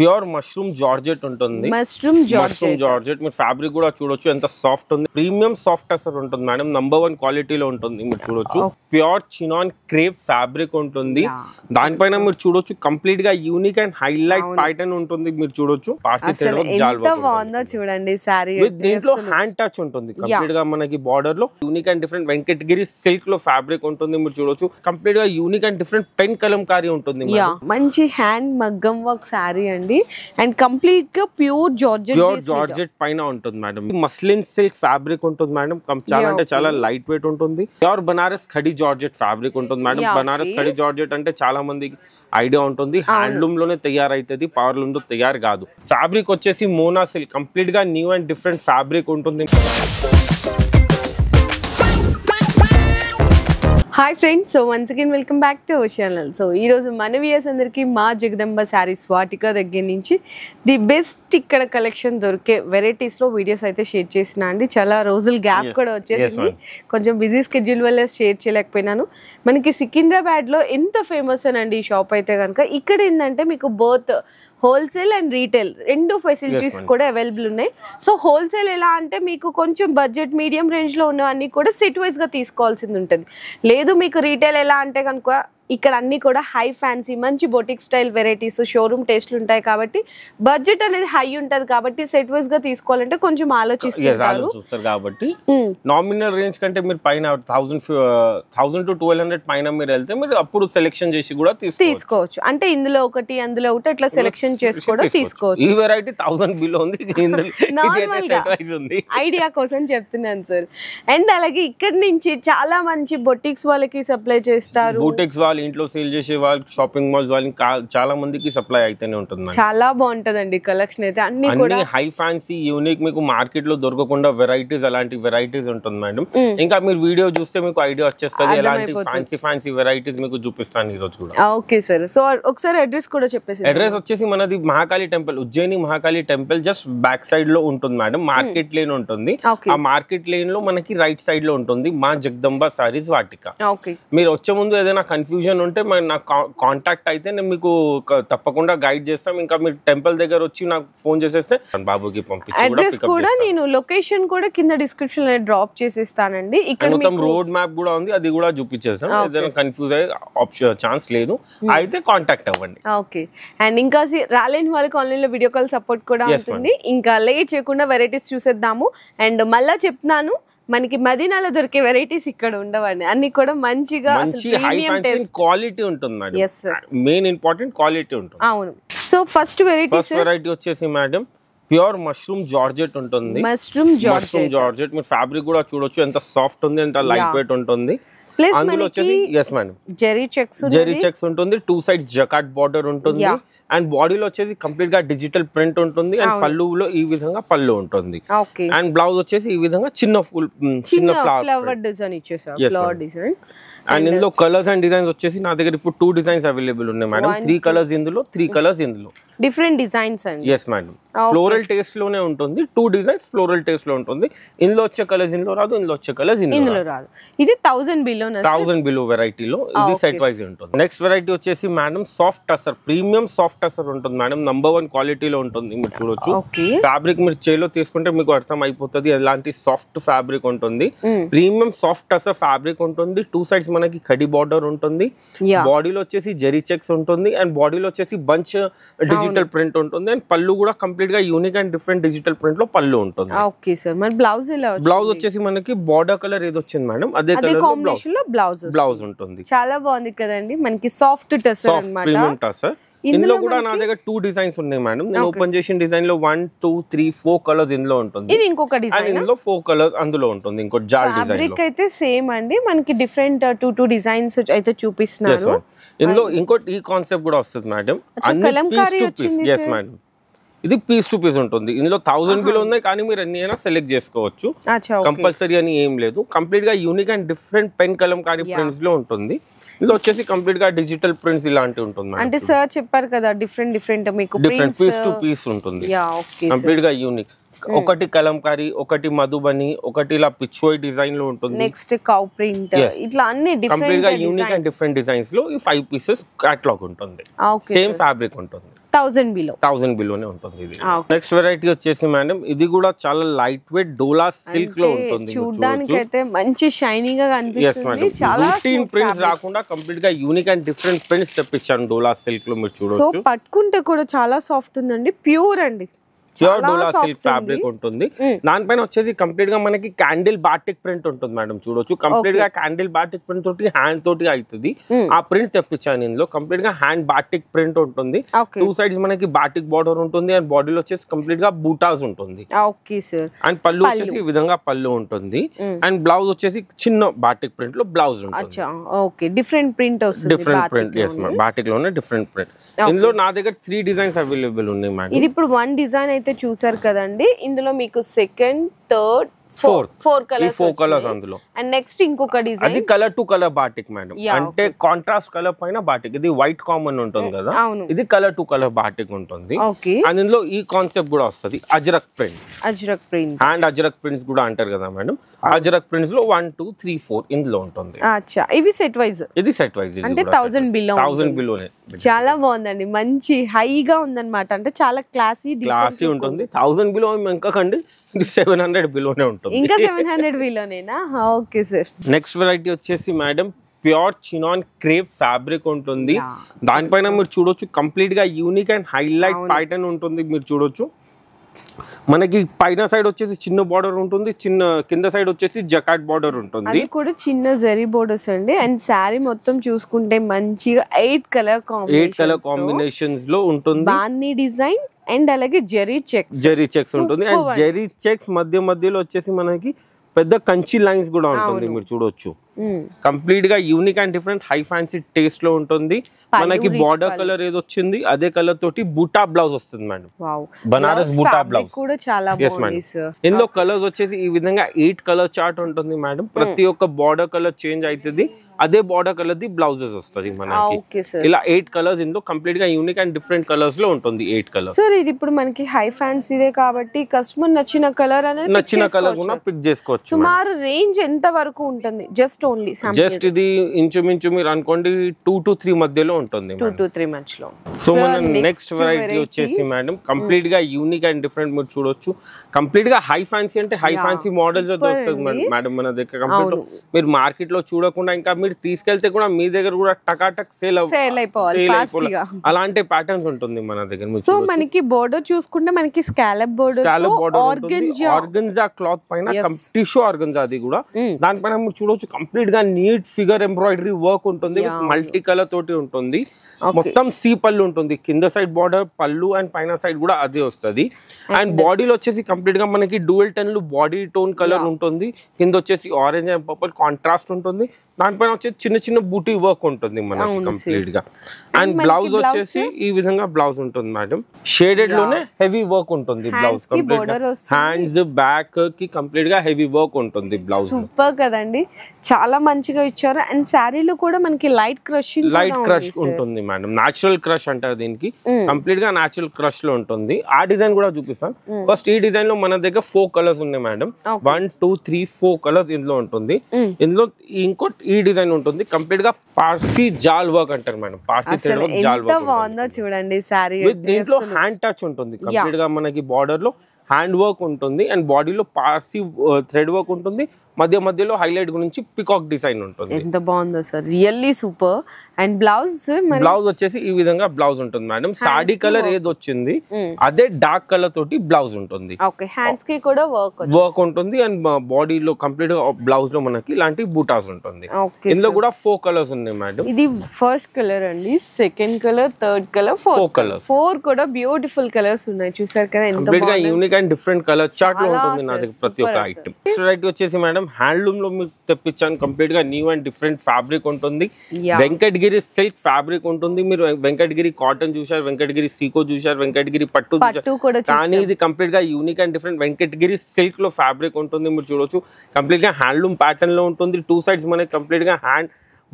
Pure mushroom georgette ఉంటుంది. Mushroom georgette మీరు fabric కూడా చూడొచ్చు ఎంత సాఫ్ట్ ఉంది. ప్రీమియం సాఫ్ట్ అసలు ఉంటుంది మేడం. నంబర్ 1 క్వాలిటీలో ఉంటుంది. మీరు చూడొచ్చు ప్యూర్ చినాన్ క్రేప్ ఫ్యాబ్రిక్ ఉంటుంది. దానిపైన మీరు చూడొచ్చు కంప్లీట్ గా యూనిక్ అండ్ హైలైట్ ప్యాటర్న్ ఉంటుంది. మీరు చూడొచ్చు చూడండి సారీ దీంట్లో హ్యాండ్ టచ్ ఉంటుంది. కంప్లీట్ గా మనకి బార్డర్ లో unique and different Venkatagiri silk లో ఫ్యాబ్రిక్ ఉంటుంది. మీరు చూడొచ్చు కంప్లీట్ గా unique and different pen Kalamkari ఉంటుంది. మంచి హ్యాండ్ మగ్గం వర్క్ సారీ అండి. అండ్ కంప్లీట్ గా ప్యూర్ జార్జెట్ పైన ఉంటుంది మేడం. మస్లిన్ సిల్క్ ఫ్యాబ్రిక్ ఉంటుంది మేడం. చాలా అంటే చాలా లైట్ వెయిట్ ఉంటుంది. Pure Banaras khadi georgette fabric ఉంటుంది మేడం. బనారస్ ఖడి జార్జెట్ అంటే చాలా మందికి ఐడియా ఉంటుంది. హ్యాండ్లూమ్ లోనే తయారైతుంది, పవర్లూమ్ లో తయారు కాదు. ఫ్యాబ్రిక్ వచ్చేసి మోనా సిల్క్ కంప్లీట్ గా న్యూ అండ్ డిఫరెంట్ ఫ్యాబ్రిక్ ఉంటుంది. Hi friends, so once again welcome back to our channel. So ఈరోజు మన వ్యూయర్స్ అందరికీ మా జగదంబ శారీస్ వాటిక దగ్గర నుంచి ది బెస్ట్ ఇక్కడ కలెక్షన్ దొరికే వెరైటీస్లో వీడియోస్ అయితే షేర్ చేసిన అండి. చాలా రోజులు గ్యాప్ కూడా వచ్చేసింది, కొంచెం బిజీ స్కెడ్యూల్ వల్ల షేర్ చేయలేకపోయినాను. మనకి సికింద్రాబాద్లో ఎంత ఫేమస్ అనండి ఈ షాప్ అయితే కనుక. ఇక్కడ ఏంటంటే మీకు బోత్ హోల్సేల్ అండ్ రీటైల్ రెండు ఫెసిలిటీస్ కూడా అవైలబుల్ ఉన్నాయి. సో హోల్సేల్ ఎలా అంటే మీకు కొంచెం బడ్జెట్ మీడియం రేంజ్లో ఉన్నవన్నీ కూడా సెట్ వైజ్గా తీసుకోవాల్సింది ఉంటుంది. లేదు మీకు రీటైల్ ఎలా అంటే కనుక ఇక్కడ అన్ని కూడా హై ఫ్యాన్సీ మంచి బొటిక్ స్టైల్ వెరైటీస్ షోరూమ్ టేస్ట్లు ఉంటాయి కాబట్టి బడ్జెట్ అనేది హై ఉంటుంది కాబట్టి సెట్ వైజ్ గా తీసుకోవాలంటే కొంచెం ఆలోచిస్తారు కాబట్టి నామినల్ రేంజ్ కంటే మీరు పైన 1000 to 1200 పైన మీరు వెళ్తే మీరు అప్పుడు సెలెక్షన్ చేసి కూడా తీసుకోవచ్చు. అంటే ఇందులో ఒకటి అందులో ఒకటి అట్లా సెలెక్షన్ చేసి కూడా తీసుకోవచ్చు. ఈ వెరైటీ 1000 బిలో ఉంది, ఐడియా కోసం చెప్తున్నాను సార్. అండ్ అలాగే ఇక్కడ నుంచి చాలా మంచి బొటిక్స్ వాళ్ళకి సప్లై చేస్తారు. బొటిక్స్ వాళ్ళు ఇంట్లో సేల్ చేసే వాళ్ళు షాపింగ్ మాల్స్ వాళ్ళకి చాలా మందికి సప్లై అయితేనే ఉంటుంది. చాలా బాగుంటదండి కలెక్షన్ అయితే అన్ని కూడా హై ఫ్యాన్సీ యూనిక్ మీకు మార్కెట్ లో దొరకకుండా వెరైటీస్ అలాంటి వెరైటీస్ ఉంటుంది మేడం. ఇంకా మీరు వీడియో చూస్తే మీకు ఐడియా వచ్చేస్తుంది ఎలాంటి ఫ్యాన్సీ వెరైటీస్ మీకు చూపిస్తాను ఈ రోజు కూడా. ఓకే సార్, సో ఒకసారి అడ్రస్ కూడా చెప్పేసి. అడ్రస్ వచ్చేసి మనది Mahakali temple, Ujjayini Mahakali temple just back side లో ఉంటుంది మేడం. మార్కెట్ లేన్ ఉంటుంది. ఆ మార్కెట్ లేన్ లో మనకి రైట్ సైడ్ లో ఉంటుంది మా జగదంబ సారీస్ వాటిక. మీరు వచ్చే ముందు ఏదైనా కన్ఫ్యూజన్ ఉంటే నాకు కాంటాక్ట్ అయితే నేను మీకు తప్పకుండా గైడ్ చేస్తాం. ఇంకా మీరు టెంపుల్ దగ్గర వచ్చి నాకు ఫోన్ చేసేస్తే బాబుకి పంపించి అడ్రస్ కూడా నేను లొకేషన్ కూడా కింద డిస్క్రిప్షన్ లో డ్రాప్ చేసేస్తానండి. ఇక్కడ మొత్తం రోడ్ మ్యాప్ కూడా ఉంది, అది కూడా చూపించేస్తాం. ఏదైనా కన్ఫ్యూజ్ అయ్యే ఆప్షన్ ఛాన్స్ లేదు, అయితే కాంటాక్ట్ అవ్వండి. ఓకే, అండ్ ఇంకా రాలేని వాళ్ళకి ఆన్లైన్ లో వీడియో కాల్ సపోర్ట్ కూడా ఉంటుంది. ఇంకా లేట్ చేయకుండా వెరైటీస్ చూసేద్దాము. అండ్ మళ్ళా చెప్తున్నాను, మనకి మదీనాలో దొరికే వెరైటీస్ ఇక్కడ ఉండవండి. అన్ని కూడా మంచిగా క్వాలిటీ ఉంటుంది మేడం. మెయిన్ ఇంపార్టెంట్ క్వాలిటీ ఉంటుంది. అవును. సో ఫస్ట్ వెరైటీ వచ్చేసి మేడం ప్యూర్ మష్రూమ్ జార్జెట్ ఉంటుంది. మష్రూమ్ జార్జెట్ మీరు ఫ్యాబ్రిక్ కూడా చూడొచ్చు ఎంత సాఫ్ట్ ఉంది, ఎంత లైట్ వెయిట్ ఉంటుంది. అందులో వచ్చేసి జెరీ చెక్స్ ఉంటుంది. 2 sides జకాట్ బార్డర్ ఉంటుంది. అండ్ బాడీలో వచ్చేసి కంప్లీట్ గా డిజిటల్ ప్రింట్ ఉంటుంది. అండ్ పళ్ళులో ఈ విధంగా పళ్ళు ఉంటుంది. అండ్ బ్లౌజ్ వచ్చేసి ఈ విధంగా చిన్న ఫ్లవర్ డిజైన్ ఇచ్చేసారు. అండ్ ఇందులో కలర్స్ అండ్ డిజైన్స్ వచ్చేసి నా దగ్గర ఇప్పుడు 2 డిజైన్స్ అవైలబుల్ ఉన్నాయి మేడం. 3 కలర్స్ ఇందులో, 3 కలర్స్ ఇందులో. డిఫరెంట్ డిజైన్స్ అండి. yes madam. ఫ్లోరల్ టేస్ట్ లోనే ఉంటుంది. 2 డిజైన్స్ ఫ్లోరల్ టేస్ట్ లో ఉంటుంది. ఇందులో వచ్చే కలర్స్ ఇందులో రాదు, ఇందులో వచ్చే కలర్స్ ఇందులో రాదు. ఇది 1000 బిలో వెరైటీలో ఇది సెట్ వైజ్ ఉంటుంది. నెక్స్ట్ వెరైటీ వచ్చేసి madam soft tussar, premium soft tussar ఉంటుంది మేడం. నంబర్ 1 క్వాలిటీలో ఉంటుంది. మీరు చూడొచ్చు ఫ్యాబ్రిక్ మీరు చేలో తీసుకుంటే మీకు అర్థం అయిపోతుంది ఎలాంటి సాఫ్ట్ ఫ్యాబ్రిక్ ఉంటుంది. ప్రీమియం సాఫ్ట్ టసర్ ఫ్యాబ్రిక్ ఉంటుంది. 2 sides మనకి కడి బార్డర్ ఉంటుంది. బాడీలో వచ్చేసి జెరీ చెక్స్ ఉంటుంది. అండ్ బాడీలో వచ్చేసి బంచ్ డిజిటల్ ప్రింట్ ఉంటుంది. అండ్ పళ్ళు కూడా కంప్లీట్ గా unique and different digital print లో పళ్ళు ఉంటుంది. ఓకే సార్, మరి బ్లౌజ్ వచ్చేసి మనకి బార్డర్ కలర్ ఏది వచ్చింది మేడం అదే కలర్ లో బ్లౌజ్ ఉంటుంది. చాలా బాగుంది కదండి. మనకి సాఫ్ట్ టసర్ అన్నమాట. ప్రీమియం టసర్. ఇందులో కూడా నా దగ్గర 2 డిజైన్స్ ఉన్నాయి మేడం. నేను ఓపెన్ చేసిన డిజైన్ లో 1 2 3 4 కలర్స్ ఇందులో ఉంటుంది. ఇది ఇంకొక డిజైన్. ఇందులో 4 కలర్స్ అందులో ఉంటుంది. ఇంకో జాల్ డిజైన్ ఫ్యాబ్రిక్ అయితే సేమ్ అండి. మనకి డిఫరెంట్ 2 డిజైన్స్ అయితే చూపిస్తున్నారు. ఇందులో ఇంకోటి ఈ కాన్సెప్ట్ కూడా వస్తుంది మేడం. అన్ని piece to piece. yes madam, ఇది పీస్ టు పీస్ ఉంటుంది. ఇందులో 1000 బిలో ఉన్నాయి కానీ మీరు అన్ని అయినా సెలెక్ట్ చేసుకోవచ్చు. కంపల్సరీ అని ఏం లేదు. కంప్లీట్ గా unique and different pen Kalamkari prints లో ఉంటుంది. ఇందులో వచ్చేసి కంప్లీట్ గా డిజిటల్ ప్రింట్స్ ఇలాంటి ఉంటుంది. అంటే సార్ చెప్పారు కదా డిఫరెంట్ మీకు డిఫరెంట్ పీస్ టు పీస్ ఉంటుంది. కంప్లీట్ గా యూనిక్ ఒకటి కలంకారీ, ఒకటి మధుబని, ఒకటి ఇలా పిచ్వై డిజైన్ లో ఉంటుంది. నెక్స్ట్ కౌ ప్రింట్, ఇట్లా అన్ని కంప్లీట్ గా యూనిక్ అండ్ డిఫరెంట్ డిజైన్స్ లో ఈ 5 పీసెస్ కేటలాగ్ ఉంటుంది. సేమ్ ఫ్యాబ్రిక్ ఉంటుంది. 1000 బిలోనే ఉంటుంది ఇది. నెక్స్ట్ వెరైటీ వచ్చేసి మేడం ఇది కూడా చాలా లైట్ వెయిట్ డోలా సిల్క్ లో ఉంటుంది. చూడడానికి అయితే మంచి షైనింగ్ గా కనిపిస్తుంది. చాలా ప్రింట్స్ రాకుండా కంప్లీట్ గా యూనిక్ అండ్ డిఫరెంట్ ప్రింట్స్ తెప్పించాను డోలా సిల్క్ లో. మీరు చూడొచ్చు. సో పట్టుకుంటే కూడా చాలా సాఫ్ట్ ఉందండి. ప్యూర్ అండి, ప్యూర్ డోలా సిల్క్ ఫ్యాబ్రిక్ ఉంటుంది. దానిపైన వచ్చేసి కంప్లీట్ గా మనకి క్యాండిల్ బాటిక్ ప్రింట్ ఉంటుంది మేడం. చూడొచ్చు కంప్లీట్ గా క్యాండిల్ బాటిక్ ప్రింట్ తోటి హ్యాండ్ తోటి అవుతుంది. ఆ ప్రింట్ తెప్పించాను ఇందులో. కంప్లీట్ గా హ్యాండ్ బాటిక్ ప్రింట్ ఉంటుంది. 2 సైడ్స్ మనకి బాటిక్ బార్డర్ ఉంటుంది అండ్ బాడీలో వచ్చేసి కంప్లీట్ గా బూటాస్ ఉంటుంది. అండ్ పళ్ళు వచ్చేసి ఈ విధంగా పళ్ళు ఉంటుంది. అండ్ బ్లౌజ్ వచ్చేసి చిన్న బాటిక్ ప్రింట్ లో బ్లౌజ్ ఉంటుంది. డిఫరెంట్ ప్రింట్ బాటిక్ లోనే డిఫరెంట్ ప్రింట్. ఇందులో నా దగ్గర 3 డిజైన్స్ అవైలబుల్ ఉన్నాయి మేడం. ఇది ఇప్పుడు 1 డిజైన్ అయితే చూసారు కదండి. ఇందులో మీకు సెకండ్, థర్డ్, ఫోర్ కలర్స్ అందులో. అండ్ నెక్స్ట్ ఇంకొక డిజైన్, అది కలర్ టు కలర్ బాటిక్ మేడం. అంటే కాంట్రాస్ట్ కలర్ పైన బాటిక్. ఇది వైట్ కామన్ ఉంటుంది కదా, ఇది కలర్ టు కలర్ బాటిక్ ఉంటుంది. అండ్ ఇందులో ఈ కాన్సెప్ట్ కూడా వస్తుంది, ajrakh print. And ajrakh prints కూడా అంటారు కదా మేడం. అజ్రక్ ప్రింట్స్ లో 1 2 3 4 ఇందులో ఉంటుంది. ఇవి సెట్ వైజ్, ఇది సెట్ వైజ్ అంటే 1000 బిలోనే. చాలా బాగుందండి, మంచి హైగా ఉందన్నమాట. అంటే చాలా క్లాసీ ఉంటుంది. 1000 బిలో ఇంకండి 700 బిలోనే ఉంటుంది. ఇంకా 700 బిలోనేనా? Okay sir. నెక్స్ట్ వెరైటీ వచ్చేసి madam pure chinon crepe fabric ఉంటుంది. దానిపైన మీరు చూడొచ్చు కంప్లీట్ గా యూనిక్ అండ్ హైలైట్ ప్యాటర్న్ ఉంటుంది. మీరు చూడొచ్చు మనకి పైన సైడ్ వచ్చేసి చిన్న బార్డర్ ఉంటుంది, చిన్న కింద సైడ్ వచ్చేసి జకాట్ బార్డర్ ఉంటుంది. అది కూడా చిన్న జరీ బోర్డర్స్ అండి. అండ్ శారీ మొత్తం చూసుకుంటే మంచిగా 8 కలర్ కాంబినేషన్స్ లో ఉంటుంది. బాందీ డిజైన్ అండ్ అలాగే జరీ చెక్స్ ఉంటుంది. అండ్ జరీ చెక్స్ మధ్యలో వచ్చేసి మనకి పెద్ద కంచి లైన్స్ కూడా ఉంటుంది. మీరు చూడొచ్చు కంప్లీట్ గా unique and different high fancy taste లో ఉంటుంది. మనకి బార్డర్ కలర్ ఏది వచ్చింది అదే కలర్ తోటి బూటా బ్లౌజ్ వస్తుంది మేడం. బనారస్ బూటా బ్లౌజ్ కూడా చాలా బాగుంది సార్. ఇందులో కలర్స్ వచ్చేసి ఈ విధంగా 8 కలర్ చార్ట్ ఉంటుంది మేడం. ప్రతి ఒక్క బార్డర్ కలర్ చేంజ్ అవుతుంది. అదే బార్డర్ కలర్ ది బ్లౌజెస్ వస్తుంది మనకి. ఇలా 8 కలర్స్ ఇందులో కంప్లీట్ గా యూనిక్ అండ్ డిఫరెంట్ కలర్స్ లో ఉంటుంది. 8 కలర్స్. సార్ ఇది ఇప్పుడు మనకి హై ఫ్యాన్సీదే కాబట్టి కస్టమర్ నచ్చిన కలర్ అనేది నచ్చిన కలర్ కూడా పిక్ చేసుకోవచ్చు. సుమారు రేంజ్ ఎంత వరకు ఉంటుంది? జస్ట్ ఇది ఇంచుమించు మీరు అనుకోండి 2 to 3 మధ్యలో ఉంటుంది. 2 to 3 మధ్యలో. సో మన నెక్స్ట్ వెరైటీ వచ్చేసి మేడం కంప్లీట్ గా యూనిక్ అండ్ డిఫరెంట్. మీరు చూడొచ్చు కంప్లీట్ గా హై ఫ్యాన్సీ అంటే హై ఫ్యాన్సీ మోడల్స్ దొరుకుతుంది మేడం మన దగ్గర. కంప్లీట్ మీరు మార్కెట్ లో చూడకుండా ఇంకా మీరు తీసుకెళ్తే కూడా మీ దగ్గర కూడా టకాటక్ సేల్ అయిపోవాలి అలాంటి ప్యాటర్న్స్ ఉంటుంది మన దగ్గర. సో మనకి బోర్డర్ చూసుకుంటే మనకి స్కాలప్ బోర్డర్, ఆర్గన్జా క్లాత్ పైన టిష్యూ ఆర్గన్జా అది కూడా. దానిపైన మీరు చూడొచ్చు కంప్లీట్ గా నీట్ ఫిగర్ ఎంబ్రాయిడరీ వర్క్ ఉంటుంది. మల్టీ కలర్ తోటి ఉంటుంది. మొత్తం సి పళ్ళు ఉంటుంది. కింద సైడ్ బార్డర్ పళ్ళు అండ్ పైన సైడ్ కూడా అదే వస్తుంది. అండ్ బాడీలో వచ్చేసి కంప్లీట్ గా మనకి డ్యూయల్ టెన్లు బాడీ టోన్ కలర్ ఉంటుంది. కింద వచ్చేసి ఆరెంజ్ అండ్ పర్పుల్ కాంట్రాస్ట్ ఉంటుంది. దానిపైన వచ్చేసి చిన్న చిన్న బూటీ వర్క్ ఉంటుంది మనకి కంప్లీట్ గా. అండ్ బ్లౌజ్ వచ్చేసి ఈ విధంగా బ్లౌజ్ ఉంటుంది మేడం. షేడెడ్ లోనే హెవీ వర్క్ ఉంటుంది బ్లౌజ్. కంప్లీట్ హ్యాండ్స్ బ్యాక్ కి కంప్లీట్ గా హెవీ వర్క్ ఉంటుంది బ్లౌజ్. సూపర్ కదండి, చాలా మంచిగా ఇచ్చారు. అండ్ శారీలో కూడా మనకి లైట్ క్రష్ ఉంటుంది మేడం. నాచురల్ క్రష్ అంటారు దీనికి. కంప్లీట్ గా నాచురల్ క్రష్ లో ఉంటుంది. ఆ డిజైన్ కూడా చూపిస్తాను. ఫస్ట్ ఈ డిజైన్ లో మన దగ్గర 4 కలర్స్ ఉన్నాయి మేడం. 1 2 3 4 కలర్స్ ఇందులో ఉంటుంది. ఇందులో ఇంకో ఈ డిజైన్ ఉంటుంది. కంప్లీట్ గా పార్సీ జాల్ వర్క్ అంటారు మేడం. పార్సీ జాల్ వర్క్ చూడండి. సారీ దీంట్లో హ్యాండ్ టచ్ ఉంటుంది. కంప్లీట్ గా మనకి బార్డర్ లో హ్యాండ్ వర్క్ ఉంటుంది. అండ్ బాడీలో పార్సీ థ్రెడ్ వర్క్ ఉంటుంది. మధ్యలో హైలైట్ గురించి పికాక్ డిజైన్ ఉంటుంది. ఎంత బాగుందో sir, really super. And blouse వచ్చేసి ఈ విధంగా బ్లౌజ్ ఉంటుంది మేడం. సాడీ కలర్ ఏది వచ్చింది అదే డార్క్ కలర్ తోటి బ్లౌజ్ ఉంటుంది. హ్యాండ్స్ కి కూడా వర్క్ ఉంటుంది. అండ్ బాడీలో కంప్లీట్ గా బ్లౌజ్ లో మనకి ఇలాంటి బూటాస్ ఉంటుంది. ఇందులో కూడా 4 కలర్స్ ఉన్నాయి మేడం. ఇది ఫస్ట్ కలర్ అండి, second colour, third colour, 4 colours. 4 కూడా బ్యూటిఫుల్ కలర్స్ ఉన్నాయి. చూసారు కదా, కంప్లీట్ గా unique and different colour chart లో ఉంటుంది నా దగ్గర ప్రతి ఒక్క ఐటమ్. వెరైటీ వచ్చేసి మేడం హ్యాండ్లూమ్ లో మీకు తెప్పించాను. కంప్లీట్ గా న్యూ అండ్ డిఫరెంట్ ఫ్యాబ్రిక్ ఉంటుంది. వెంకటగిరి సిల్క్ ఫ్యాబ్రిక్ ఉంటుంది. మీరు వెంకటగిరి కాటన్ చూసారు, వెంకటగిరి సీకో చూసారు, వెంకటగిరి పట్టు చూసారు. కానీ ఇది కంప్లీట్ గా unique and different Venkatagiri silk లో ఫ్యాబ్రిక్ ఉంటుంది. మీరు చూడొచ్చు కంప్లీట్ గా హ్యాండ్లూమ్ ప్యాటర్న్ లో ఉంటుంది. 2 సైడ్స్ మనకి కంప్లీట్ గా హ్యాండ్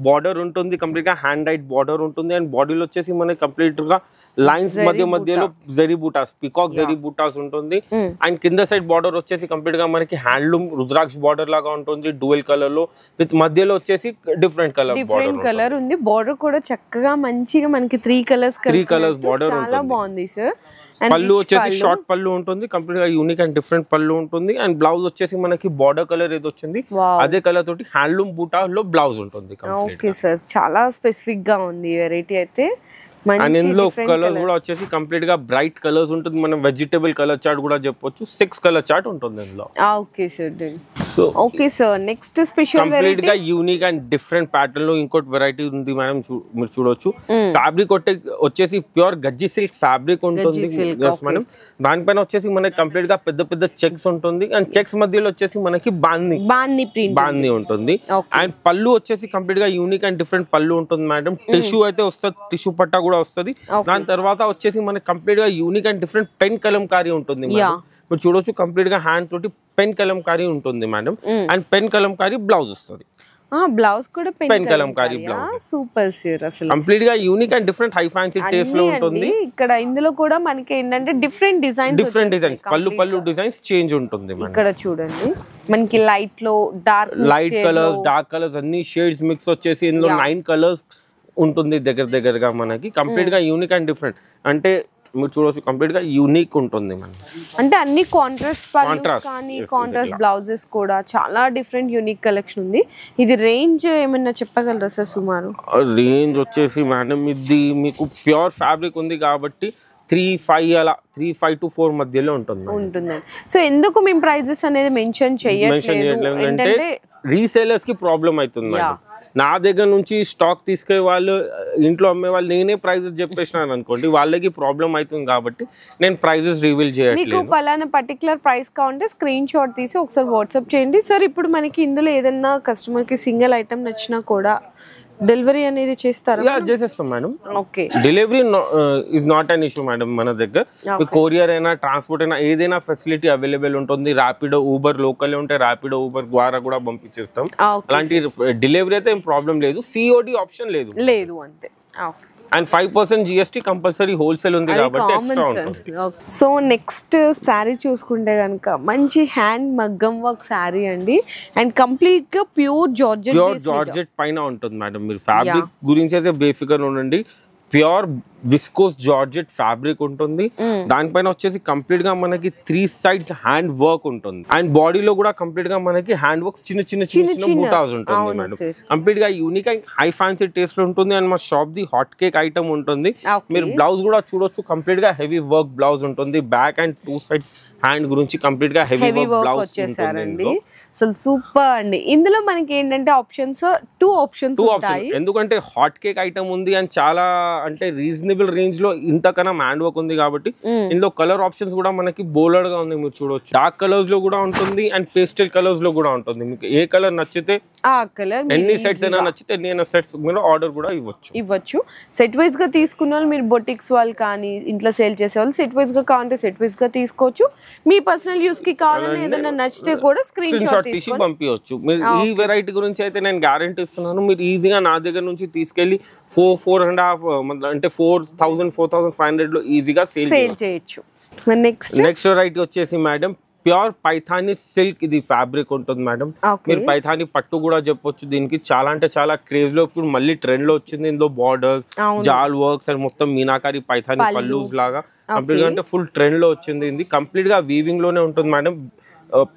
బార్డర్ ఉంటుంది, కంప్లీట్ గా హ్యాండ్ డైట్ బార్డర్ ఉంటుంది. అండ్ బాడీలో వచ్చేసి మనకి కంప్లీట్ గా లైన్స్ మధ్యలో జరీ బూటాస్, పికాక్ జరీ బూటాస్ ఉంటుంది. అండ్ కింద సైడ్ బార్డర్ వచ్చేసి కంప్లీట్ గా మనకి హ్యాండ్లూమ్ రుద్రాక్ష బార్డర్ లాగా ఉంటుంది, డ్యూయల్ కలర్ లో. విత్ మధ్యలో వచ్చేసి డిఫరెంట్ కలర్ ఉంది. బార్డర్ కూడా చక్కగా మంచిగా మనకి 3 కలర్స్ బార్డర్ చాలా బాగుంది సార్. పళ్ళు వచ్చేసి షార్ట్ పళ్ళు ఉంటుంది, కంప్లీట్ గా యూనిక్ అండ్ డిఫరెంట్ పళ్ళు ఉంటుంది. అండ్ బ్లౌజ్ వచ్చేసి మనకి బార్డర్ కలర్ ఏది వచ్చింది అదే కలర్ తోటి హ్యాండ్లూమ్ బూటా లో బ్లౌజ్ ఉంటుంది. ఓకే సార్, చాలా స్పెసిఫిక్ గా ఉంది వెరైటీ అయితే. అండ్ ఇందులో కలర్స్ కూడా వచ్చేసి కంప్లీట్ గా బ్రైట్ కలర్స్ ఉంటుంది. మనం వెజిటబుల్ కలర్ చార్ట్ కూడా చెప్పొచ్చు. 6 కలర్ చార్ట్ ఉంటుంది ఇందులో. Okay sir. So okay sir, next special complete గా యూనిక్ అండ్ డిఫరెంట్ ప్యాటర్న్ లో ఇంకోటి వెరైటీ ఉంది మేడం, మీరు చూడొచ్చు. ఫ్యాబ్రిక్ వచ్చేసి ప్యూర్ గజ్జి సిల్క్ ఫ్యాబ్రిక్ ఉంటుంది మేడం. దానిపైన వచ్చేసి మనకి కంప్లీట్ గా పెద్ద పెద్ద చెక్స్ ఉంటుంది. అండ్ చెక్స్ మధ్యలో వచ్చేసి మనకి బాంది ఉంటుంది. అండ్ పళ్ళు వచ్చేసి కంప్లీట్ గా యూనిక్ అండ్ డిఫరెంట్ పళ్ళు ఉంటుంది మేడం. టిష్యూ అయితే వస్తుంది, టిష్యూ పట్టా కూడా వస్తుంది. దాని తర్వాత వచ్చేసి మనకి కంప్లీట్ గా unique and different pen Kalamkari ఉంటుంది మేడం. మీరు చూడొచ్చు కంప్లీట్ గా హ్యాండ్ తోటి పెన్ కలంకారీ ఉంటుంది madam. And pen Kalamkari blouse వస్తుంది. బ్లౌజ్ కూడా pen Kalamkari blouse. Super sir, అసలు కంప్లీట్ గా unique and different high fancy taste లో ఉంటుంది. ఇక్కడ ఇందులో కూడా మనకి ఏంటంటే డిఫరెంట్ డిజైన్స్ పళ్ళు డిజైన్స్ చేంజ్ ఉంటుంది. ఇక్కడ చూడండి మనకి లైట్ లో లైట్ కలర్స్, డార్క్ కలర్స్ అన్ని షేడ్స్ మిక్స్ వచ్చేసి ఇందులో 9 కలర్స్ ఉంటుంది దగ్గరగా మనకి. కంప్లీట్ గా యూనిక్ అండ్ డిఫరెంట్ అంటే మీరు చూడవచ్చు కంప్లీట్ గా యూనిక్ ఉంటుంది మనకి. అంటే అన్ని కాంట్రాస్ట్ కానీ కాంట్రాస్ట్ బ్లౌజెస్ కూడా చాలా డిఫరెంట్ యూనిక్ కలెక్షన్ ఉంది. ఇది రేంజ్ ఏమన్నా చెప్పగలరా సార్ సుమారు? రేంజ్ వచ్చేసి మేడం ఇది మీకు ప్యూర్ ఫ్యాబ్రిక్ ఉంది కాబట్టి 3,500 to 4 మధ్యలో ఉంటుందండి. సో ఎందుకు మేము ప్రైజెస్ అనేది మెన్షన్ చేయట్లేదు అంటే రీసేలర్స్ కి ప్రాబ్లం అవుతుంది మేడం. నా దగ్గర నుంచి స్టాక్ తీసుకెళ్లే వాళ్ళు, ఇంట్లో అమ్మే వాళ్ళు నేనే ప్రైజెస్ చెప్పేసినాను అనుకోండి, వాళ్ళకి ప్రాబ్లం అవుతుంది కాబట్టి నేను ప్రైజెస్ రివీల్ చేయట్లేదు. మీకు పలానా పర్టికులర్ ప్రైస్ కావాలంటే స్క్రీన్ షాట్ తీసి ఒకసారి వాట్సాప్ చేయండి సార్. ఇప్పుడు మనకి ఇందులో ఏదన్నా కస్టమర్ కి సింగిల్ ఐటమ్ నచ్చినా కూడా డెలివరీ అనేది చేస్తారా? చేసేస్తాం madam. Okay, delivery is not an issue madam. మన దగ్గర కొరియర్ అయినా ట్రాన్స్పోర్ట్ అయినా ఏదైనా ఫెసిలిటీ అవైలబుల్ ఉంటుంది. ర్యాపిడో, ఊబర్ లోకల్ ఉంటే ర్యాపిడో, ఊబర్ ద్వారా కూడా పంపించేస్తాం. అలాంటి డెలివరీ అయితే ఏం ప్రాబ్లం లేదు. సిఓడి ఆప్షన్ లేదు అంతే. అండ్ 5% GST కంపల్సరీ హోల్సేల్ ఉంది కాబట్టి ఎక్స్ట్రా ఉంటుంది. సో నెక్స్ట్ శారీ చూసుకుంటే కనుక మంచి హ్యాండ్ మగ్గం వర్క్ శారీ అండి. అండ్ కంప్లీట్ గా ప్యూర్ జార్జెట్ పైన ఉంటుంది మేడం. మీరు ఫ్యాబ్రిక్ గురించి అయితే బేఫికర్ ఉండండి. ప్యూర్ విస్కోస్ జార్జెట్ ఫ్యాబ్రిక్ ఉంటుంది. దానిపైన వచ్చేసి కంప్లీట్ గా మనకి 3 sides హ్యాండ్ వర్క్ ఉంటుంది. అండ్ బాడీలో కూడా కంప్లీట్ గా మనకి హ్యాండ్ వర్క్ చిన్న బూటాస్ ఉంటుంది మేడం. కంప్లీట్ గా unique and high fancy taste లో ఉంటుంది. అండ్ మా shop the hot cake item ఉంటుంది. మీరు బ్లౌజ్ కూడా చూడొచ్చు, కంప్లీట్ గా హెవీ వర్క్ బ్లౌజ్ ఉంటుంది. బ్యాక్ అండ్ 2 sides హ్యాండ్ గురించి కంప్లీట్ గా హెవీ వర్క్ బ్లౌజ్ వచ్చేసారండి. అసలు సూపర్ అండి. ఇందులో మనకి ఏంటంటే టూ ఆప్షన్స్ ఉంటాయి. ఎందుకంటే హాట్ కేక్ ఐటమ్ ఉంది అండ్ చాలా అంటే రీజనబుల్ రేంజ్ లో ఇంతకన్నా హ్యాండ్ వర్క్ ఉంది కాబట్టి ఇందులో కలర్ ఆప్షన్స్ కూడా మనకి బోలెడ్ గా ఉంది. మీరు చూడొచ్చు డార్క్ కలర్స్ లో కూడా ఉంటుంది అండ్ పేస్టల్ కలర్స్ లో కూడా ఉంటుంది. మీకు ఏ కలర్ నచ్చితే ఆ కలర్, ఎన్ని సెట్స్ అయినా నచ్చితే ఎన్ని సెట్స్ మీరు ఆర్డర్ కూడా ఇవ్వచ్చు. సెట్ వైజ్ గా తీసుకున్న వాళ్ళు, మీరు బొటిక్స్ వాళ్ళు కానీ ఇంట్లో సేల్ చేసే వాళ్ళు సెట్ వైజ్ గా కావాలంటే సెట్ వైజ్ గా తీసుకోవచ్చు. మీ పర్సనల్ యూస్ కి కావాలని ఏదైనా నచ్చితే కూడా స్క్రీన్ షాట్ తీసి పంపించవచ్చు. మీరు ఈ వెరైటీ గురించి అయితే నేను గ్యారంటీ ఇస్తున్నాను. మీరు ఈజీగా నా దగ్గర నుంచి తీసుకెళ్లి 4.5 అంటే 4,000-4,500 లో ఈజీగా సేల్ చేయొచ్చు. నెక్స్ట్ వెరైటీ వచ్చేసి మేడం ప్యూర్ పైథానీ సిల్క్ ఇది ఫ్యాబ్రిక్ ఉంటుంది మేడం. మీరు పైథానీ పట్టు కూడా చెప్పొచ్చు. దీనికి చాలా అంటే చాలా క్రేజ్ లో ఇప్పుడు మళ్ళీ ట్రెండ్ లో వచ్చింది. ఇందులో బార్డర్స్, జాల్ వర్క్స్ అండ్ మొత్తం మీనాకారి పైథానీ పల్లూస్ లాగా కంప్లీట్ గా అంటే ఫుల్ ట్రెండ్ లో వచ్చింది. ఇది కంప్లీట్ గా వీవింగ్ లోనే ఉంటుంది మేడం.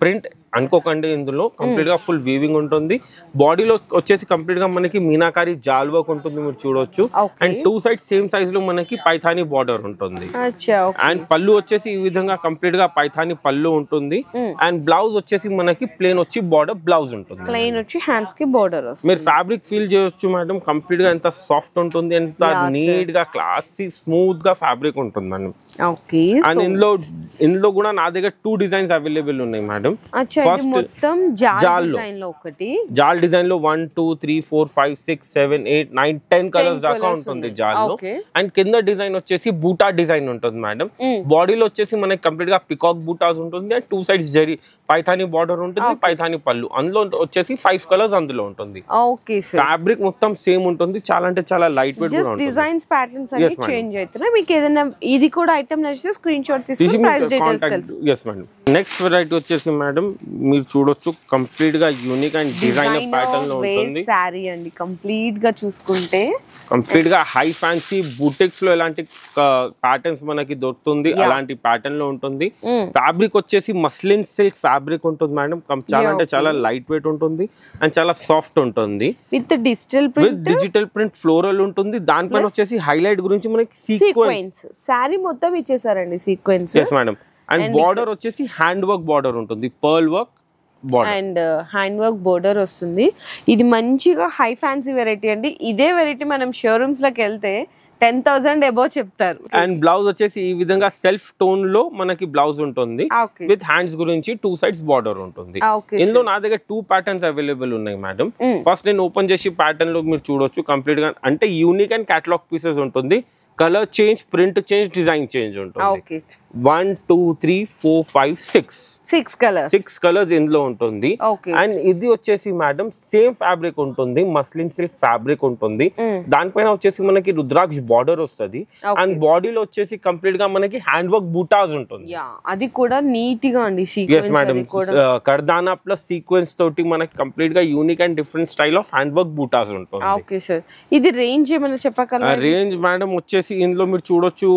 ప్రింట్ అనుకోకండి, ఇందులో కంప్లీట్ గా ఫుల్ వీవింగ్ ఉంటుంది. బాడీలో వచ్చేసి కంప్లీట్ గా మనకి మీనాకారి జాల్ వర్క్ ఉంటుంది. మీరు చూడొచ్చు. అండ్ 2 sides సేమ్ సైజ్ లో మనకి పైథానీ బార్డర్ ఉంటుంది. అండ్ పళ్ళు వచ్చేసి ఈ విధంగా కంప్లీట్ గా పైథానీ పళ్ళు ఉంటుంది. అండ్ బ్లౌజ్ వచ్చేసి మనకి ప్లేన్ వచ్చి బార్డర్ బ్లౌజ్ ఉంటుంది. ప్లేన్ వచ్చి హ్యాండ్స్ కి బార్డర్. మీరు ఫ్యాబ్రిక్ ఫీల్ చేయొచ్చు మేడం. కంప్లీట్ గా ఎంత సాఫ్ట్ ఉంటుంది, ఎంత నీట్ గా క్లాసీ స్మూత్ గా ఫ్యాబ్రిక్ ఉంటుంది మేడం. ఓకే అండ్ ఇందులో కూడా నా దగ్గర 2 డిజైన్స్ అవైలబుల్ ఉన్నాయి మేడం. ఫస్ట్ మొత్తం జాల్ డిజైన్ లో ఒకటి, జాల్ డిజైన్ లో 1 2 3 4 5 6 7 8 9 10 కలర్స్ దాకా ఉంటుంది జాల్ లో. అండ్ కింద డిజైన్ వచ్చేసి బూటా డిజైన్ ఉంటుంది మేడం. బాడీలో వచ్చేసి మనకి కంప్లీట్ గా పికాక్ బూటాస్ ఉంటుంది and 2 sides zari Paithani border ఉంటుంది, పైథానీ పళ్ళు. అందులో వచ్చేసి 5 కలర్స్ అందులో ఉంటుంది. ఫ్యాబ్రిక్ మొత్తం సేమ్ ఉంటుంది, చాలా అంటే చాలా లైట్ వెయిట్ కూడా ఉంటుంది. డిజైన్స్ ప్యాటర్న్స్ అన్ని చేంజ్ అవుతున్నాయి. మీకు ఏదైనా ఇది కూడా ఐటమ్ నచ్చితే స్క్రీన్ షాట్ తీసుకొని ప్రైస్ డీటెయిల్స్ తెలుసు. yes madam. నెక్స్ట్ వెరైటీ వచ్చేసి మేడం మీరు చూడొచ్చు కంప్లీట్ గా యూనిక్ అండ్ డిజైనర్ ప్యాటర్న్ లో ఉంటుంది. సారీ అండి కంప్లీట్ గా చూసుకుంటే కంప్లీట్ గా హై ఫ్యాన్సీ బూటిక్స్ లో ఎలాంటి ప్యాటర్న్స్ మనకి దొరుకుతుంది అలాంటి ప్యాటర్న్ లో ఉంటుంది. ఫ్యాబ్రిక్ వచ్చేసి మస్లిన్ సిల్క్ ఫ్యాబ్రిక్ ఉంటుంది మేడం. చాలా అంటే చాలా లైట్ వెయిట్ ఉంటుంది అండ్ చాలా సాఫ్ట్ ఉంటుంది. విత్ డిజిటల్ ప్రింట్ ఫ్లోరల్ ఉంటుంది. దానిపైన వచ్చేసి హైలైట్ గురించి మనకి సీక్వెన్స్ సారీ మొత్తం ఇచ్చేసారండి sequence. yes madam. And border వచ్చేసి హ్యాండ్ వర్క్ బార్డర్ ఉంటుంది, pearl work and hand work border వస్తుంది. ఇది మంచిగా హై ఫ్యాన్సీ వెరైటీ అండి. ఇదే వెరైటీ మనం షోరూమ్స్ లోకి వెళ్తే 10,000 అబౌవ్ చెప్తారు. అండ్ బ్లౌజ్ వచ్చేసి ఈ విధంగా సెల్ఫ్ టోన్ లో మనకి బ్లౌజ్ ఉంటుంది విత్ హ్యాండ్స్ గురించి 2 సైడ్స్ బార్డర్ ఉంటుంది. ఇందులో నా దగ్గర 2 ప్యాటర్న్స్ అవైలబుల్ ఉన్నాయి మేడం. ఫస్ట్ నేను ఓపెన్ చేసి ప్యాటర్న్ లో మీరు చూడొచ్చు కంప్లీట్ గా అంటే యూనిక్ అండ్ కేటలాగ్ పీసెస్ ఉంటుంది. Colour change, print change, design change ఉంటుంది. 1 2 3 4 5 6 కలర్స్ ఇందులో ఉంటుంది. అండ్ ఇది వచ్చేసి మేడం సేమ్ ఫ్యాబ్రిక్ ఉంటుంది, మస్లిన్ సిల్క్ ఫ్యాబ్రిక్ ఉంటుంది. దానిపైన వచ్చేసి మనకి రుద్రాక్ష బార్డర్ వస్తుంది. అండ్ బాడీలో వచ్చేసి కంప్లీట్ గా మనకి హ్యాండ్ వర్క్ బూటాస్ ఉంటుంది. అది కూడా నీట్ గా అండి. yes madam. కర్దానా ప్లస్ సీక్వెన్స్ తోటి మనకి కంప్లీట్ గా unique and different style of hand work బూటాస్ ఉంటుంది. ఓకే సార్, ఇది రేంజ్ ఏమైనా చెప్పగలరా? రేంజ్ మేడం వచ్చేసి ఇందులో మీరు చూడొచ్చు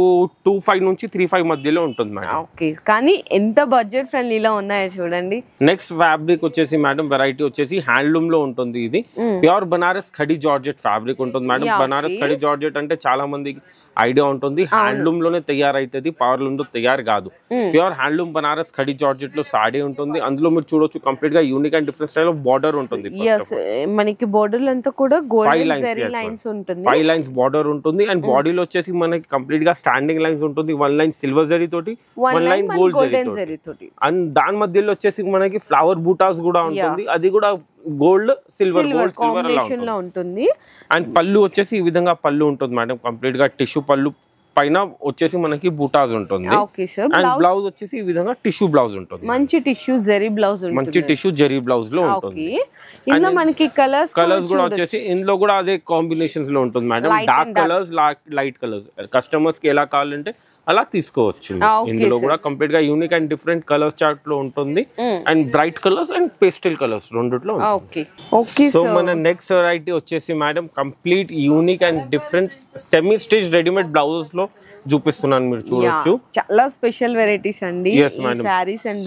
25 నుంచి 35 మధ్యలో ఉంటుంది మేడం. ఓకే, కానీ ఎంత బడ్జెట్ ఫ్రెండ్లీలో ఉన్నాయో చూడండి. నెక్స్ట్ ఫ్యాబ్రిక్ వచ్చేసి మేడం వెరైటీ వచ్చేసి హ్యాండ్లూమ్ లో ఉంటుంది. ఇది pure Banaras khadi georgette fabric ఉంటుంది మేడం. బనారస్ ఖడీ జార్జెట్ అంటే చాలా మందికి ఐడియా ఉంటుంది, హ్యాండ్లూమ్ లోనే తయారైతుంది, పవర్ లూమ్ లో తయారు కాదు. Pure handloom Banaras khadi georgette లో సాడీ ఉంటుంది. అందులో మీరు చూడొచ్చు కంప్లీట్ గా unique and different style of border ఉంటుంది. మనకి బార్డర్ అంతా కూడా గోల్డెన్ జరీ లైన్స్ ఉంటుంది, 5 లైన్స్ బార్డర్ ఉంటుంది. అండ్ బాడీలో వచ్చేసి మనకి కంప్లీట్ గా స్టాండింగ్ లైన్స్ ఉంటుంది. 1 లైన్ సిల్వర్ జరీ తోటి, 1 లైన్ గోల్డ్ జరీ తోటి. అండ్ దాని మధ్యలో వచ్చేసి మనకి ఫ్లవర్ బూటాస్ కూడా ఉంటుంది. అది కూడా గోల్డ్ సిల్వర్ కాంబినేషన్ లో ఉంటుంది. అండ్ పళ్ళు వచ్చేసి ఈ విధంగా పళ్ళు ఉంటుంది మేడం. కంప్లీట్ గా టిష్యూ పళ్ళు పైన వచ్చేసి మనకి బూటాస్ ఉంటుంది. అండ్ బ్లౌజ్ వచ్చేసి ఈ విధంగా టిష్యూ బ్లౌజ్ ఉంటుంది. మంచి టిష్యూ జరీ బ్లౌజ్ ఉంటుంది. మంచి టిష్యూ జరీ బ్లౌజ్ లో ఉంటుంది. ఇందులో మనకి కలర్స్ కూడా వచ్చేసి ఇందులో కూడా అదే కాంబినేషన్స్ లో ఉంటుంది madam. Dark colours, light colours customers కి ఎలా కావాలంటే అలా తీసుకోవచ్చు. ఇందులో కూడా కంప్లీట్ గా unique and different colour chart లో ఉంటుంది. And bright colours and pastel colours రెండిట్లో. సో మన నెక్స్ట్ వెరైటీ వచ్చేసి madam complete unique and different semi stitch readymade blouses లో చూపిస్తున్నాను, మీరు చూడొచ్చు. చాలా స్పెషల్ వెరైటీస్ అండి.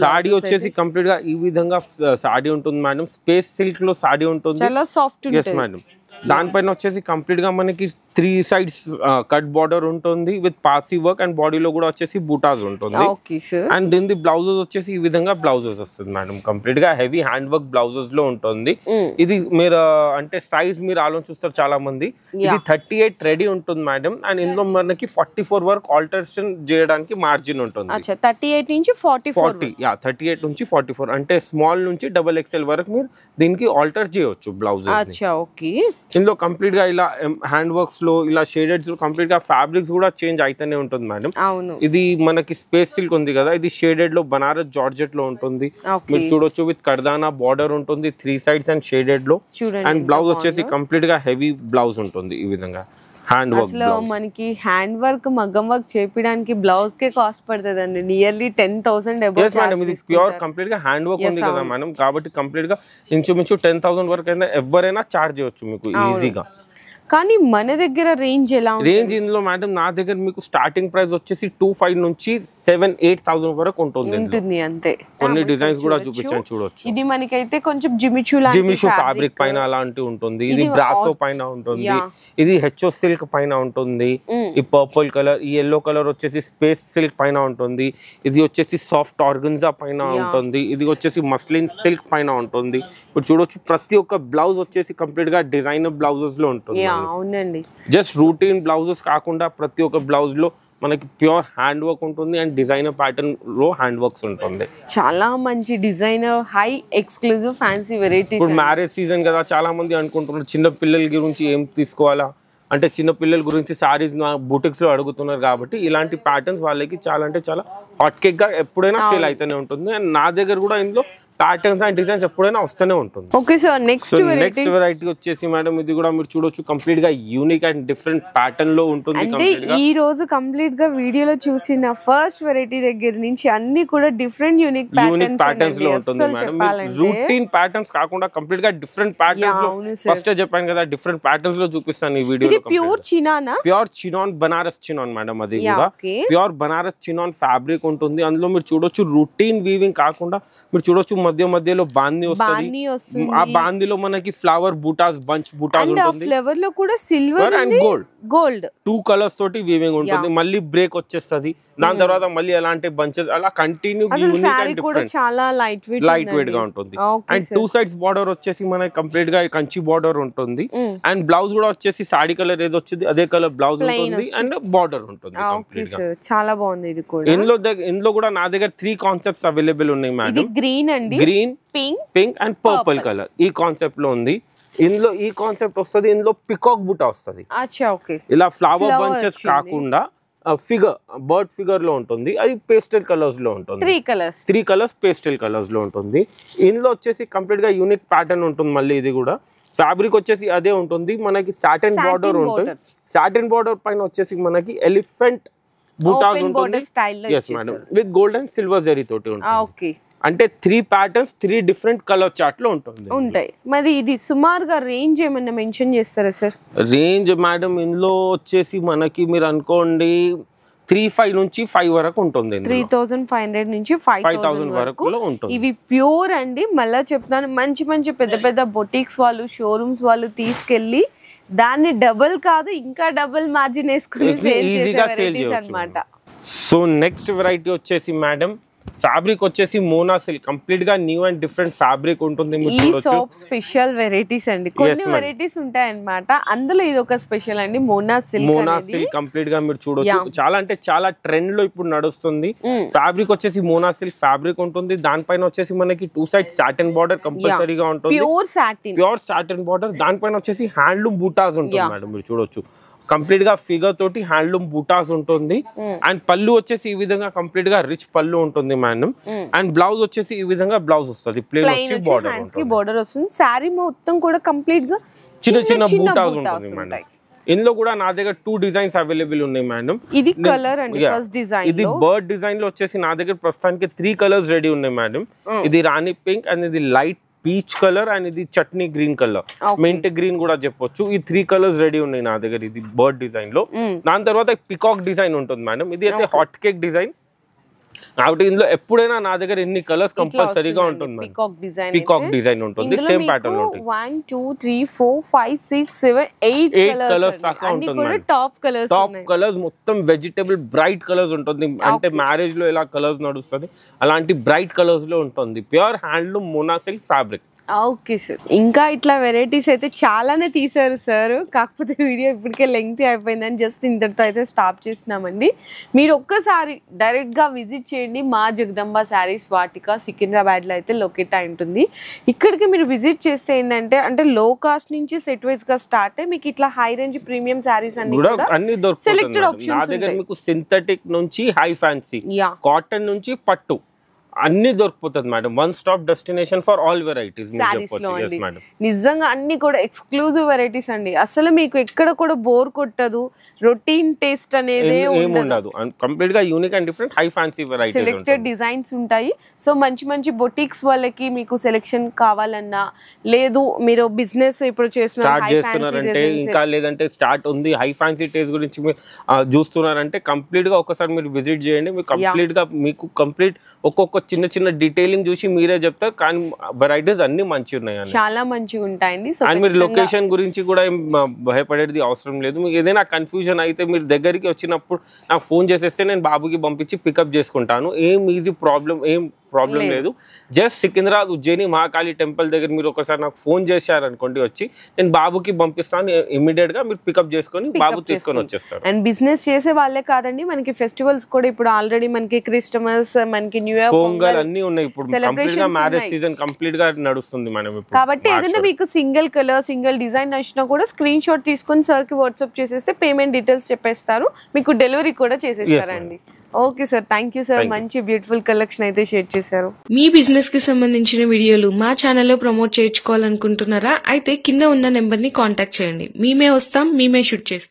సాడీ వచ్చేసి కంప్లీట్ గా ఈ విధంగా సాడీ ఉంటుంది మేడం. స్పేస్ సిల్క్ లో సాడీ ఉంటుంది, చాలా సాఫ్ట్. yes madam. దానిపైన వచ్చేసి కంప్లీట్ గా మనకి 3 sides కట్ బార్డర్ ఉంటుంది విత్ పాసీ వర్క్. అండ్ బాడీలో కూడా వచ్చేసి బూటాస్ ఉంటుంది. అండ్ దీని బ్లౌజెస్ వచ్చేసి ఈ విధంగా బ్లౌజెస్ వస్తుంది మేడం. కంప్లీట్ గా హెవీ హ్యాండ్ వర్క్ బ్లౌజెస్ లో ఉంటుంది. ఇది మీరు అంటే సైజ్ మీరు ఆలోచిస్తారు చాలా మంది. ఇది 38 రెడీ ఉంటుంది మేడం. అండ్ ఇందులో మనకి 44 వరకు ఆల్టరేషన్ చేయడానికి మార్జిన్ ఉంటుంది. 38 నుంచి 40 38 నుంచి 44 అంటే స్మాల్ నుంచి XXL వరకు మీరు దీనికి ఆల్టర్ చేయొచ్చు బ్లౌజ్. ఇందులో కంప్లీట్ గా ఇలా హ్యాండ్ వర్క్స్ లో ఇలా షేడెడ్స్ కంప్లీట్ గా ఫ్యాబ్రిక్స్ కూడా చేంజ్ అయితేనే ఉంటుంది మేడం. ఇది మనకి స్పేస్ సిల్క్ ఉంది కదా, ఇది షేడెడ్ లో బనారస్ జార్జెట్ లో ఉంటుంది. మీరు చూడొచ్చు విత్ కర్దానా బార్డర్ ఉంటుంది 3 sides అండ్ షేడెడ్ లో. అండ్ బ్లౌజ్ వచ్చేసి కంప్లీట్ గా హెవీ బ్లౌజ్ ఉంటుంది ఈ విధంగా హ్యాండ్ వర్క్. అసలు మనకి హ్యాండ్ వర్క్ మగ్గం వర్క్ చేపించడానికి బ్లౌజ్ కే కాస్ట్ పడుతుందండి, నియర్లీ 10,000 అబౌవ్. మేడం ఇది ప్యూర్ కంప్లీట్ గా హ్యాండ్ వర్క్ ఉంది కదా మేడం, కాబట్టి కంప్లీట్ గా ఇంచుమించు 10,000 వరకు అయినా ఎవరైనా చార్జ్ చేయొచ్చు మీకు ఈజీగా. కానీ మన దగ్గర రేంజ్ ఎలా ఉంది? రేంజ్ ఇందులో మేడం నా దగ్గర మీకు స్టార్టింగ్ ప్రైస్ వచ్చేసి 25 నుంచి 7-8,000 వరకు ఉంటుంది అంతే. కొన్ని డిజైన్స్ కూడా చూపించాను చూడొచ్చు. ఇది మనకైతే కొంచెం జిమిచూ ఫ్యాబ్రిక్ పైన అలాంటి ఉంటుంది. ఇది బ్రాసో పైన ఉంటుంది, ఇది హెచ్ఓ సిల్క్ పైన ఉంటుంది. ఈ పర్పుల్ కలర్, ఈ ఎల్లో కలర్ వచ్చేసి స్పేస్ సిల్క్ పైన ఉంటుంది. ఇది వచ్చేసి సాఫ్ట్ ఆర్గన్జా పైన ఉంటుంది. ఇది వచ్చేసి మస్లిన్ సిల్క్ పైన ఉంటుంది. ఇప్పుడు చూడొచ్చు ప్రతి ఒక్క బ్లౌజ్ వచ్చేసి కంప్లీట్ గా డిజైనర్ బ్లౌజెస్ లో ఉంటుంది. అవునండి, జస్ట్ రూటీన్ బ్లౌజెస్ కాకుండా ప్రతి ఒక్క బ్లౌజ్ లో మనకి ప్యూర్ హ్యాండ్ వర్క్ ఉంటుంది అండ్ డిజైనర్ ప్యాటర్న్ లో హ్యాండ్ వర్క్స్ ఉంటుంది. చాలా మంచి designer high exclusive fancy varieties. ఇప్పుడు మ్యారేజ్ సీజన్ కదా, చాలా మంది అనుకుంటున్నారు చిన్న పిల్లల గురించి ఏం తీసుకోవాలా అంటే, చిన్న పిల్లల గురించి సారీస్ బూటిక్స్ లో అడుగుతున్నారు కాబట్టి ఇలాంటి ప్యాటర్న్స్ వాళ్ళకి చాలా అంటే చాలా హాట్ కేక్ గా ఎప్పుడైనా సేల్ అయితేనే ఉంటుంది. అండ్ నా దగ్గర కూడా ఇందులో ప్యాటర్న్స్ అండ్ డిజైన్స్ ఎప్పుడైనా వస్తూనే ఉంటుంది. ఓకే సార్, నెక్స్ట్ వెరైటీ వచ్చేసి మేడం ఇది కూడా మీరు చూడొచ్చు, కంప్లీట్ గా యూనిక్ అండ్ డిఫరెంట్ ప్యాటర్న్ లో ఉంటుంది. అంటే ఈ రోజు కంప్లీట్ గా వీడియోలో చూసిన ఫస్ట్ వెరైటీ దగ్గర నుంచి అన్ని కూడా డిఫరెంట్ యూనిక్ ప్యాటర్న్స్ లో ఉంటుంది మేడం. రూటీన్ ప్యాటర్న్స్ కాకుండా కంప్లీట్ గా డిఫరెంట్ ప్యాటర్న్స్ లో, ఫస్ట్ చెప్పాను కదా డిఫరెంట్ ప్యాటర్న్స్ లో చూపిస్తాను ఈ వీడియోలో. ప్యూర్ చినానా? Pure chinon, Banaras chinon madam. అది కూడా ప్యూర్ బనారస్ చినాన్ ఫ్యాబ్రిక్ ఉంటుంది. అందులో మీరు చూడొచ్చు రూటీన్ వీవింగ్ కాకుండా మీరు చూడొచ్చు మధ్యలో బాందీ వస్తుంది. ఆ బాందీలో మనకి ఫ్లవర్ బూటాస్, బంచ్ బూటాస్ ఉంటుంది. ఫ్లవర్ లో కూడా సిల్వర్ అండ్ గోల్డ్ 2 కలర్స్ తోటి వీవింగ్ ఉంటుంది. మళ్ళీ బ్రేక్ వచ్చేస్తుంది, దాని తర్వాత మళ్ళీ అలాంటి బంచెస్ అలా కంటిన్యూ చాలా లైట్ వెయిట్ గా ఉంటుంది. అండ్ 2 సైడ్స్ బార్డర్ వచ్చేసి మనకి కంప్లీట్ గా కంచి బార్డర్ ఉంటుంది. అండ్ బ్లౌజ్ కూడా వచ్చేసి సాడీ కలర్ ఏదో వచ్చింది అదే కలర్ బ్లౌజ్ ఉంటుంది అండ్ బార్డర్ ఉంటుంది. చాలా బాగుంది. ఇది కూడా ఇందులో కూడా నా దగ్గర 3 కాన్సెప్ట్స్ అవైలబుల్ ఉన్నాయి మేడం. గ్రీన్ అండి, green, pink and purple colour ఈ కాన్సెప్ట్ లో ఉంది. ఇందులో ఈ కాన్సెప్ట్ వస్తుంది, ఇందులో పికాక్ బుటా వస్తుంది. ఇలా ఫ్లవర్ బంచెస్ కాకుండా ఫిగర్, బర్డ్ ఫిగర్ లో ఉంటుంది. అది పేస్టల్ కలర్స్ లో ఉంటుంది. 3 కలర్స్ పేస్టల్ కలర్స్ లో ఉంటుంది. ఇందులో వచ్చేసి కంప్లీట్ గా యూనిక్ ప్యాటర్న్ ఉంటుంది. మళ్ళీ ఇది కూడా ఫ్యాబ్రిక్ వచ్చేసి అదే ఉంటుంది. మనకి సాటిన్ బార్డర్ ఉంటుంది. సాటిన్ బార్డర్ పైన వచ్చేసి మనకి ఎలిఫెంట్ బూటాస్ ఉంటుంది. yes madam, with gold and silver zari తోటి ఉంటుంది. అంటే 3 ప్యాటర్న్స్ 3 డిఫరెంట్ కలర్ చార్ట్ లో ఉంటాయి. మరి ఇది సుమారుగా రేంజ్ ఏమన్నా మెన్షన్ చేస్తారా సార్? రేంజ్ మేడం ఇందులో వచ్చేసి మనకి మీరు అనుకోండి 3,500 నుంచి 5 వరకు ఉంటుంది. 3,500 నుంచి 5,000 వరకు ఉంటుంది. ఇవి ప్యూర్ అండి. మళ్ళీ చెప్తాను, మంచి మంచి పెద్ద బొటిక్స్ వాళ్ళు, షోరూమ్స్ వాళ్ళు తీసుకెళ్లి దాన్ని డబుల్ కాదు ఇంకా డబుల్ మార్జిన్ వేసుకుని సేల్ చేసే అన్నమాట. సో నెక్స్ట్ వెరైటీ వచ్చేసి మేడం ఫ్యాబ్రిక్ వచ్చేసి మోనా సిల్క్, కంప్లీట్ గా న్యూ అండ్ డిఫరెంట్ ఫ్యాబ్రిక్ ఉంటుంది. ఈ సోప్ స్పెషల్ వెరైటీస్ అండి, కొన్ని వెరైటీస్ ఉంటాయి అన్నమాట. అందులో ఇది ఒక స్పెషల్ అండి, మోనా సిల్క్. కంప్లీట్ గా మీరు చూడొచ్చు, చాలా అంటే చాలా ట్రెండ్ లో ఇప్పుడు నడుస్తుంది. ఫ్యాబ్రిక్ వచ్చేసి మోనా సిల్క్ ఫ్యాబ్రిక్ ఉంటుంది. దానిపైన వచ్చేసి మనకి 2 సైడ్ సాటిన్ బార్డర్ కంపల్సరీగా ఉంటుంది. Pure satin border. దానిపైన వచ్చేసి హ్యాండ్లూమ్ బూటాస్ ఉంటుంది మేడం. మీరు చూడొచ్చు కంప్లీట్ గా ఫిగర్ తోటి హ్యాండ్లూమ్ బూటాస్ ఉంటుంది. అండ్ పళ్ళు వచ్చేసి ఈ విధంగా కంప్లీట్ గా రిచ్ పళ్ళు ఉంటుంది మేడం. అండ్ బ్లౌజ్ వచ్చేసి ఈ విధంగా బ్లౌజ్ వస్తుంది, ప్లేన్ వచ్చి బార్డర్ వస్తుంది. సారీ మొత్తం కూడా కంప్లీట్ గా చిన్న బూటాస్ ఉంటుంది మేడం. ఇందులో కూడా నా దగ్గర 2 డిజైన్స్ అవైలబుల్ ఉన్నాయి మేడం. ఇది కలర్ అండి, ఫస్ట్ డిజైన్ ఇది బర్డ్ డిజైన్ లో వచ్చేసి నా దగ్గర ప్రస్తుతానికి 3 కలర్స్ రెడీ ఉన్నాయి మేడం. ఇది రాణి పింక్ అండ్ ఇది లైట్ పీచ్ కలర్ అండ్ ఇది chutney green colour, mint green కూడా చెప్పొచ్చు. ఈ 3 కలర్స్ రెడీ ఉన్నాయి నా దగ్గర. ఇది బర్డ్ డిజైన్ లో. దాని తర్వాత పికాక్ డిజైన్ ఉంటుంది మేడం. ఇది అయితే హాట్ కేక్ డిజైన్ కాబట్టి ఇందులో ఎప్పుడైనా నా దగ్గర ఎన్ని కలర్స్ కంపల్సరీగా ఉంటుంది. పికాక్ డిజైన్ ఉంటుంది, సేమ్ ప్యాటర్న్ లో ఉంటుంది. 1 2 3 4 5 6 7 8 కలర్స్ దాకా ఉంటుంది. టాప్ కలర్స్ మొత్తం వెజిటబుల్ బ్రైట్ కలర్స్ ఉంటుంది. అంటే మ్యారేజ్ లో ఎలా కలర్స్ నడుస్తుంది అలాంటి బ్రైట్ కలర్స్ లో ఉంటుంది. Pure handloom Mona silk fabric. Okay sir, ఇంకా ఇట్లా వెరైటీస్ అయితే చాలానే తీసారు సార్. కాకపోతే వీడియో ఇప్పటికే లెంగ్తీ అయిపోయిందని జస్ట్ ఇంతటితో అయితే స్టాప్ చేస్తున్నామండి. మీరు ఒక్కసారి డైరెక్ట్గా విజిట్ చేయండి. మా జగదంబ శారీస్ వాటిక సికింద్రాబాద్లో అయితే లొకేట్ అయి ఉంటుంది. ఇక్కడికి మీరు విజిట్ చేస్తే ఏంటంటే అంటే లో కాస్ట్ నుంచి సెట్ వైజ్గా స్టార్ట్ అయ్యి మీకు ఇట్లా హై రేంజ్ ప్రీమియం శారీస్ అన్ని సెలెక్టెడ్ ఆప్షన్స్ ఉంటాయి. మీకు సింథటిక్ నుంచి హై ఫ్యాన్సీ, కాటన్ నుంచి పట్టు అన్ని దొరికిపోతుంది మేడం. 1 stop destination for all varieties. నిజంగా అన్ని కూడా ఎక్స్క్లూజివ్ వెరైటీస్ అండి. అసలు మీకు ఎక్కడ కూడా బోర్ కొట్టదు. రొటీన్ టేస్ట్ అనేది ఉండదు. కంప్లీట్ గా unique and different high fancy varieties, selected designs ఉంటాయి. సో మంచి మంచి బొటిక్స్ వాళ్ళకి మీకు సెలెక్షన్ కావాలన్నా, లేదు మీరు బిజినెస్ ఇప్పుడు చేస్తున్నారంటే ఇంకా లేదంటే స్టార్ట్ ఉంది హై ఫ్యాన్సీ టేస్ట్ గురించి మీరు చూస్తున్నారంటే కంప్లీట్ గా ఒకసారి మీరు విజిట్ చేయండి. మీకు కంప్లీట్ గా మీకు కంప్లీట్ ఒక్కొక్క చిన్న డీటెయిలింగ్ చూసి మీరే చెప్తారు. కానీ వెరైటీస్ అన్ని మంచిగా ఉన్నాయి, చాలా మంచిగా ఉంటాయండి. అండ్ మీరు లొకేషన్ గురించి కూడా ఏం భయపడేది అవసరం లేదు. మీకు ఏదైనా కన్ఫ్యూజన్ అయితే మీరు దగ్గరికి వచ్చినప్పుడు నాకు ఫోన్ చేసేస్తే నేను బాబుకి పంపించి పికప్ చేసుకుంటాను. ఏం ఈజీ ప్రాబ్లం ఏం ప్రాబ్లం లేదు. జస్ట్ సికింద్రాబాద్ ఉజ్జయిని మహాకాళి టెంపుల్ దగ్గర మీరు ఒకసారి నాకు ఫోన్ చేశారనుకోండి, వచ్చి నేను బాబుకి పంపిస్తాను, ఇమీడియట్ గా మీరు పికప్ చేసుకొని బాబు తీసుకొని వచ్చేస్తారు. అండ్ బిజినెస్ చేసే వాళ్ళే కాదండి, మనకి ఫెస్టివల్స్ కూడా ఇప్పుడు ఆల్రెడీ మనకి క్రిస్టమస్, మనకి న్యూ ఇయర్, పొంగల్ అన్ని ఉన్నాయి. ఇప్పుడు కంప్లీట్ గా మ్యారేజ్ సీజన్ కంప్లీట్ గా నడుస్తుంది మనం ఇప్పుడు. కాబట్టి ఏదైనా మీకు సింగిల్ కలర్, సింగిల్ డిజైన్ నచ్చినా కూడా స్క్రీన్ షాట్ తీసుకొని సార్ కి వాట్సాప్ చేసేస్తే పేమెంట్ డీటెయిల్స్ చెప్పేస్తారు, మీకు డెలివరీ కూడా చేసేస్తారండి. Okay sir, thank you sir, మంచి బ్యూటిఫుల్ కలెక్షన్ అయితే షేర్ చేశారు. మీ బిజినెస్ కి సంబంధించిన వీడియోలు మా ఛానల్లో ప్రమోట్ చేయించుకోవాలనుకుంటున్నారా? అయితే కింద ఉన్న నెంబర్ ని కాంటాక్ట్ చేయండి, మేమే వస్తాం, మేమే షూట్ చేస్తాం.